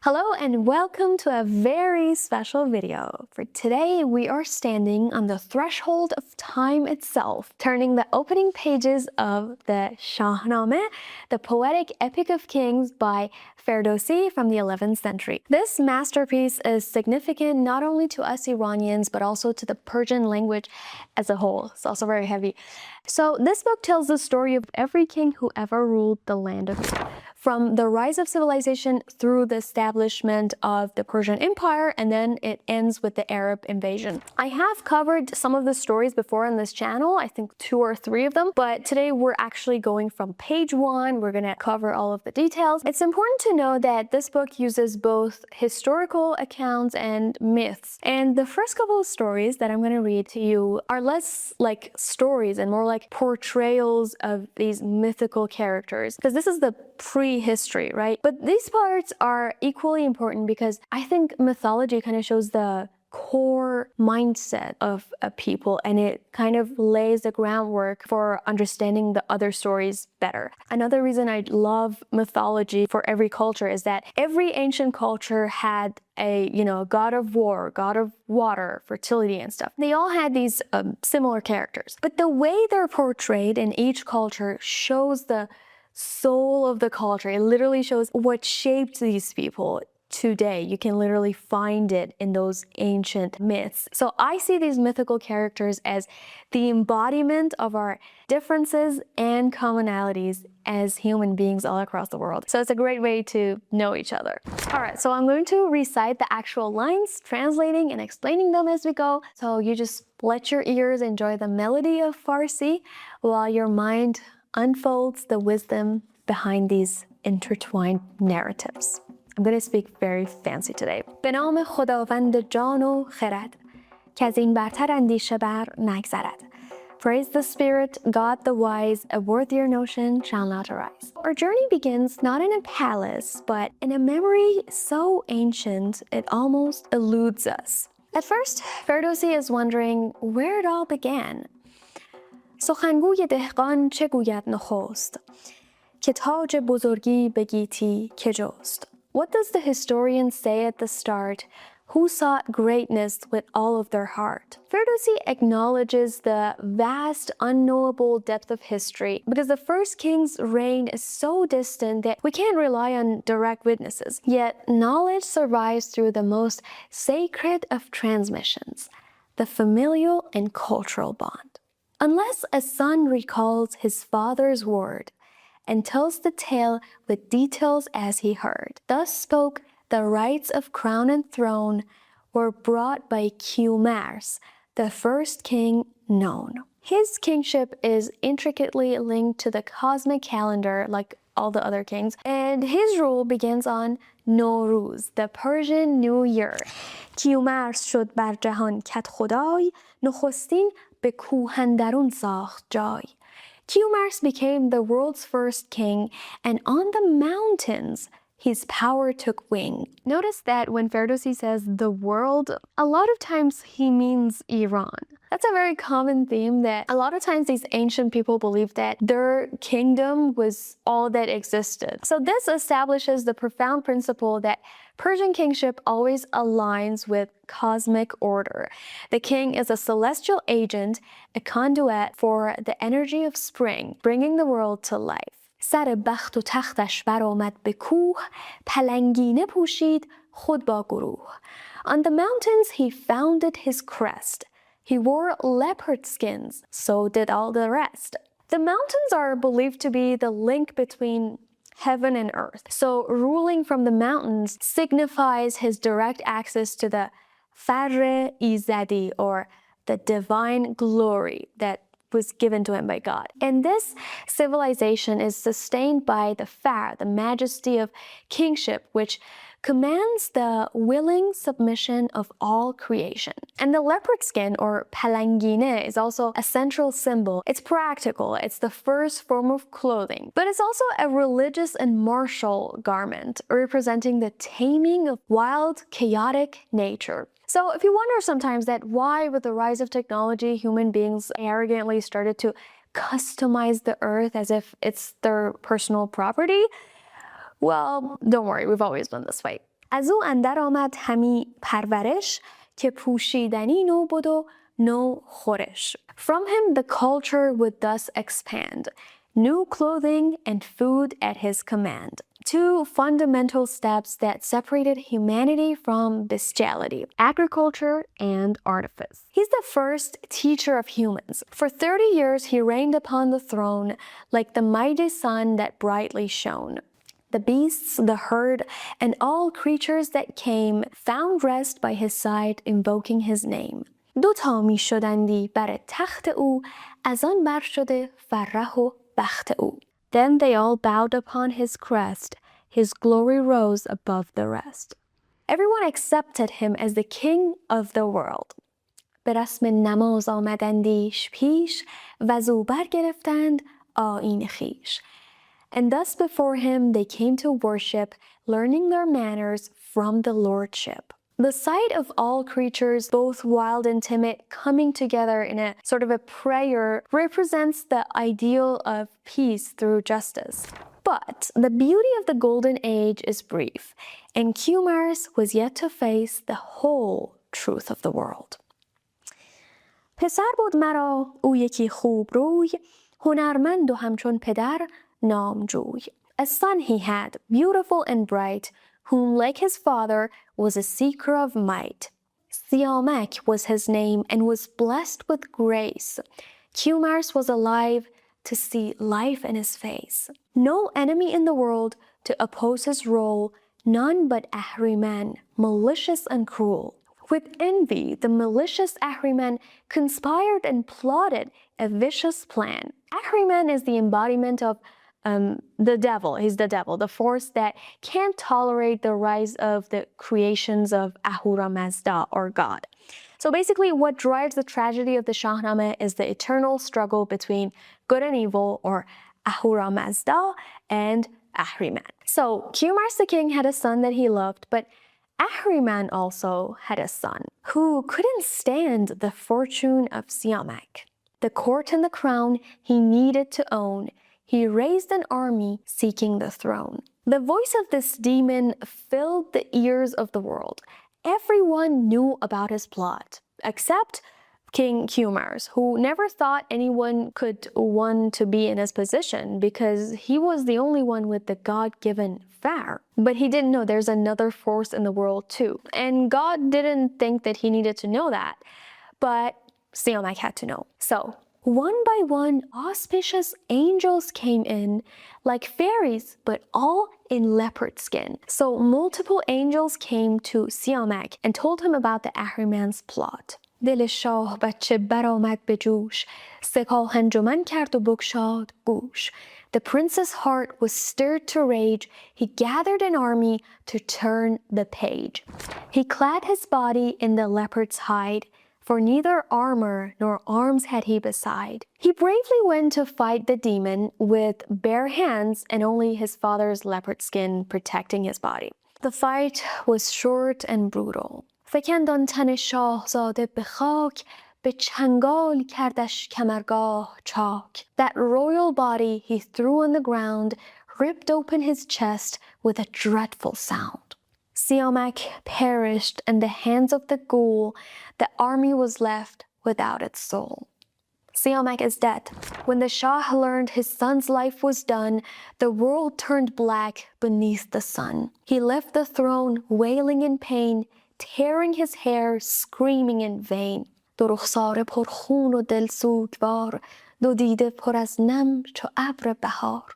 Hello and welcome to a very special video. For today, we are standing on the threshold of time itself, turning the opening pages of the Shahnameh, the poetic epic of kings by Ferdowsi from the 11th century. This masterpiece is significant not only to us Iranians, but also to the Persian language as a whole. It's also very heavy. So this book tells the story of every king who ever ruled the land of Islam, from the rise of civilization through the establishment of the Persian Empire, and then it ends with the Arab invasion. I have covered some of the stories before on this channel, I think 2 or 3 of them, but today we're actually going from page 1. We're gonna cover all of the details. It's important to know that this book uses both historical accounts and myths. And the first couple of stories that I'm gonna read to you are less like stories and more like portrayals of these mythical characters, because this is the prehistory, right? But these parts are equally important because I think mythology kind of shows the core mindset of a people, and it kind of lays the groundwork for understanding the other stories better. Another reason I love mythology for every culture is that every ancient culture had a god of war, god of water, fertility and stuff. They all had these similar characters, but the way they're portrayed in each culture shows the soul of the culture. It literally shows what shaped these people today. You can literally find it in those ancient myths. So I see these mythical characters as the embodiment of our differences and commonalities as human beings all across the world. So it's a great way to know each other. All right, so I'm going to recite the actual lines, translating and explaining them as we go. So you just let your ears enjoy the melody of Farsi while your mind unfolds the wisdom behind these intertwined narratives. I'm going to speak very fancy today. به نام خداوند جان و خرد که از این برتر اندیشه بر نگذرد. Praise the Spirit, God the wise, a worthier notion shall not arise. Our journey begins not in a palace, but in a memory so ancient it almost eludes us. At first, Ferdowsi is wondering where it all began. سخنگوی دهقان چه گوید نخست که تاج بزرگی به گیتی که جست. What does the historian say at the start? Who sought greatness with all of their heart? Ferdowsi acknowledges the vast, unknowable depth of history because the first king's reign is so distant that we can't rely on direct witnesses. Yet, knowledge survives through the most sacred of transmissions, the familial and cultural bond. Unless a son recalls his father's word and tells the tale with details as he heard. Thus spoke the rights of crown and throne were brought by Keyumars, the first king known. His kingship is intricately linked to the cosmic calendar like all the other kings, and his rule begins on Nowruz, the Persian New Year. Keyumars شد بر جهان کت خدای نخستین به کوهندرون ساخت جای. Keyumars became the world's first king, and on the mountains, his power took wing. Notice that when Ferdowsi says the world, a lot of times he means Iran. That's a very common theme, that a lot of times these ancient people believed that their kingdom was all that existed. So this establishes the profound principle that Persian kingship always aligns with cosmic order. The king is a celestial agent, a conduit for the energy of spring, bringing the world to life. سر بخت و تختش برآمد به کوه پلنگینه پوشید خود با گروه. On the mountains he founded his crest. He wore leopard skins, so did all the rest. The mountains are believed to be the link between heaven and earth. So ruling from the mountains signifies his direct access to the Farr Izadi, or the divine glory that was given to him by God. And this civilization is sustained by the Farr, the majesty of kingship, which commands the willing submission of all creation. And the leopard skin, or palangine, is also a central symbol. It's practical, it's the first form of clothing, but it's also a religious and martial garment, representing the taming of wild, chaotic nature. So if you wonder sometimes that why with the rise of technology, human beings arrogantly started to customize the earth as if it's their personal property, well, don't worry, we've always been this way. از او اندر آمد همی پرورش که پوشیدنی نو بود و نو خورش. From him the culture would thus expand, new clothing and food at his command. Two fundamental steps that separated humanity from bestiality, agriculture and artifice. He's the first teacher of humans. For 30 years he reigned upon the throne like the mighty sun that brightly shone. The beasts, the herd, and all creatures that came found rest by his side, invoking his name. دوتا می شدندی بر تخت او، از آن بر شده فرح و بخت او. Then they all bowed upon his crest, his glory rose above the rest. Everyone accepted him as the king of the world. به رسم نماز آمدندیش پیش، وزو برگرفتند آیین خویش. And thus before him they came to worship, learning their manners from the lordship. The sight of all creatures, both wild and timid, coming together in a sort of a prayer represents the ideal of peace through justice. But the beauty of the golden age is brief, and Keyumars was yet to face the whole truth of the world. پسر بود مرا او یکی خوب روی، هنرمند و همچون پدر نامجوی. A son he had, beautiful and bright, whom like his father was a seeker of might. Siamak was his name and was blessed with grace. Keyumars was alive to see life in his face. No enemy in the world to oppose his role, none but Ahriman, malicious and cruel. With envy, the malicious Ahriman conspired and plotted a vicious plan. Ahriman is the embodiment of the devil. He's the devil, the force that can't tolerate the rise of the creations of Ahura Mazda, or God. So basically, what drives the tragedy of the Shahnameh is the eternal struggle between good and evil, or Ahura Mazda and Ahriman. So Keyumars the king had a son that he loved, but Ahriman also had a son who couldn't stand the fortune of Siamak. The court and the crown he needed to own. He raised an army seeking the throne. The voice of this demon filled the ears of the world. Everyone knew about his plot, except King Keyumars, who never thought anyone could want to be in his position because he was the only one with the God-given Farr. But he didn't know there's another force in the world too. And God didn't think that he needed to know that. But Siamak had to know. So, one by one, auspicious angels came in, like fairies, but all in leopard skin. So multiple angels came to Siamak and told him about the Ahriman's plot. دل شاه بچه برآمد به جوش، سپاه انجمن کرد و بگشاد گوش. The prince's heart was stirred to rage. He gathered an army to turn the page. He clad his body in the leopard's hide, for neither armor nor arms had he beside. He bravely went to fight the demon with bare hands and only his father's leopard skin protecting his body. The fight was short and brutal. فکند آن تن شاهزاده به خاک، به چنگال کردش کمرگاه چاک. That royal body he threw on the ground, ripped open his chest with a dreadful sound. Siamak perished in the hands of the ghoul. The army was left without its soul. Siamak is dead. When the Shah learned his son's life was done, the world turned black beneath the sun. He left the throne wailing in pain, tearing his hair, screaming in vain. دو رخسار پرخون و دل سوگوار، دو دیده پر از نم چو ابر بهار.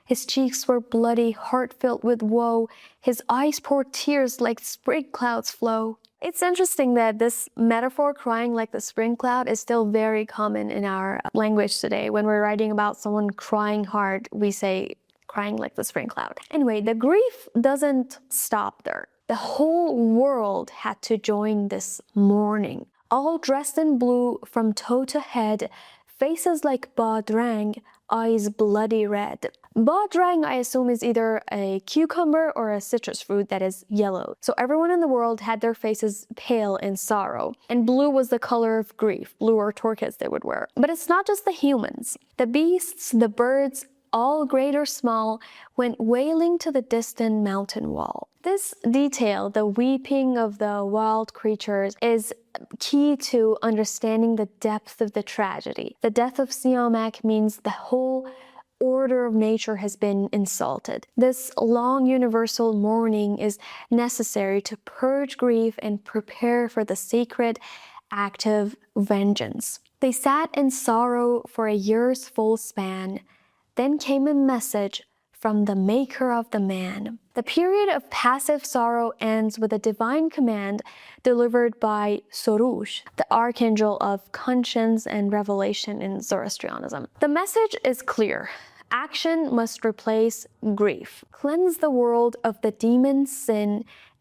His cheeks were bloody, heart filled with woe. His eyes poured tears like spring clouds flow. It's interesting that this metaphor, crying like the spring cloud, is still very common in our language today. When we're writing about someone crying hard, we say crying like the spring cloud. Anyway, the grief doesn't stop there. The whole world had to join this mourning. All dressed in blue from toe to head, faces like badrang, eyes bloody red. Badrang, I assume, is either a cucumber or a citrus fruit that is yellow. So everyone in the world had their faces pale in sorrow. And blue was the color of grief, blue or turquoise they would wear. But it's not just the humans. The beasts, the birds, all great or small, went wailing to the distant mountain wall. This detail, the weeping of the wild creatures, is key to understanding the depth of the tragedy. The death of Siamak means the whole order of nature has been insulted. This long universal mourning is necessary to purge grief and prepare for the sacred act of vengeance. They sat in sorrow for a year's full span. Then came a message from the maker of the man. The period of passive sorrow ends with a divine command delivered by Sorush, the archangel of conscience and revelation in Zoroastrianism. The message is clear. Action must replace grief. Cleanse the world of the demon's sin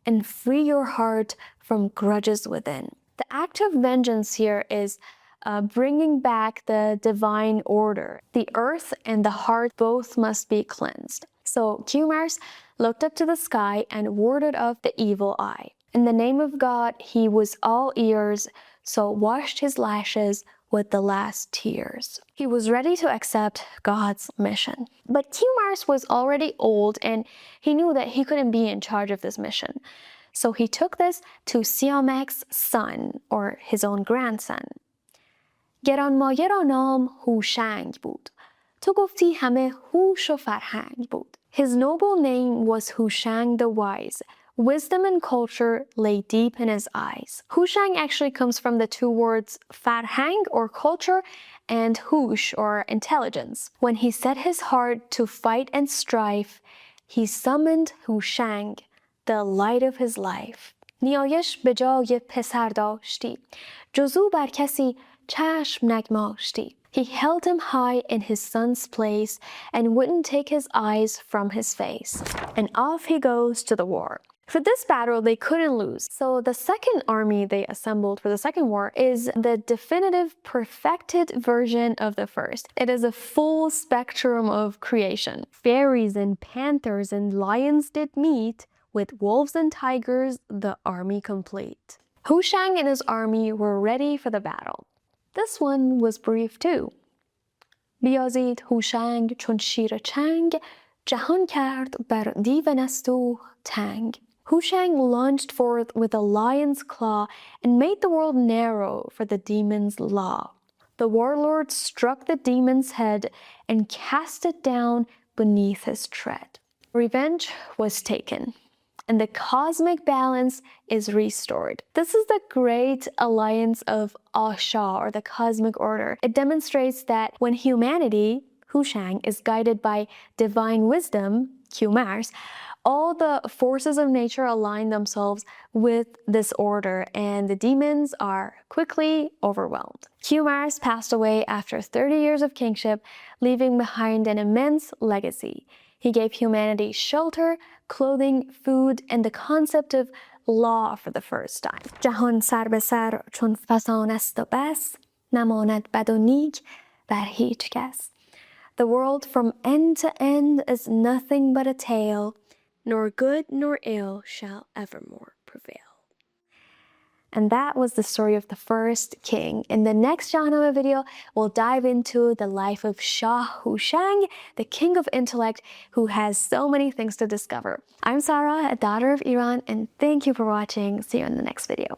and free your heart from grudges within. The act of vengeance here is bringing back the divine order. The earth and the heart both must be cleansed. So Keyumars looked up to the sky and warded off the evil eye. In the name of God, he was all ears, so washed his lashes with the last tears. He was ready to accept God's mission. But Keyumars was already old and he knew that he couldn't be in charge of this mission. So he took this to Siamak's son, or his own grandson. گرانمایه را نام هوشنگ بود. تو گفتی همه هوش و فرهنگ بود. His noble name was Hushang the Wise. Wisdom and culture lay deep in his eyes. Hushang actually comes from the two words farhang, or culture, and hush, or intelligence. When he set his heart to fight and strife, he summoned Hushang, the light of his life. نیایش به جای پسر داشتی. جزو بر کسی چشم نگماشتی. He held him high in his son's place and wouldn't take his eyes from his face. And off he goes to the war. For this battle, they couldn't lose. So the second army they assembled for the second war is the definitive, perfected version of the first. It is a full spectrum of creation. Fairies and panthers and lions did meet, with wolves and tigers, the army complete. Hushang and his army were ready for the battle. This one was brief too. بیازید هوشنگ چون شیر چنگ جهان کرد بر دیو نستوه تنگ. Hushang launched forth with a lion's claw and made the world narrow for the demon's law. The warlord struck the demon's head and cast it down beneath his tread. Revenge was taken, and the cosmic balance is restored. This is the great alliance of Asha, or the cosmic order. It demonstrates that when humanity, Hushang, is guided by divine wisdom, Keyumars, all the forces of nature align themselves with this order, and the demons are quickly overwhelmed. Keyumars passed away after 30 years of kingship, leaving behind an immense legacy. He gave humanity shelter, clothing, food, and the concept of law for the first time. جهان سر به سر چون فسان است و بس نماند بد و نیک بر هیچ کس. The world from end to end is nothing but a tale, nor good nor ill shall evermore prevail. And that was the story of the first king. In the next Shahnameh video, we'll dive into the life of Shah Hushang, the king of intellect who has so many things to discover. I'm Sarah, a daughter of Iran, and thank you for watching. See you in the next video.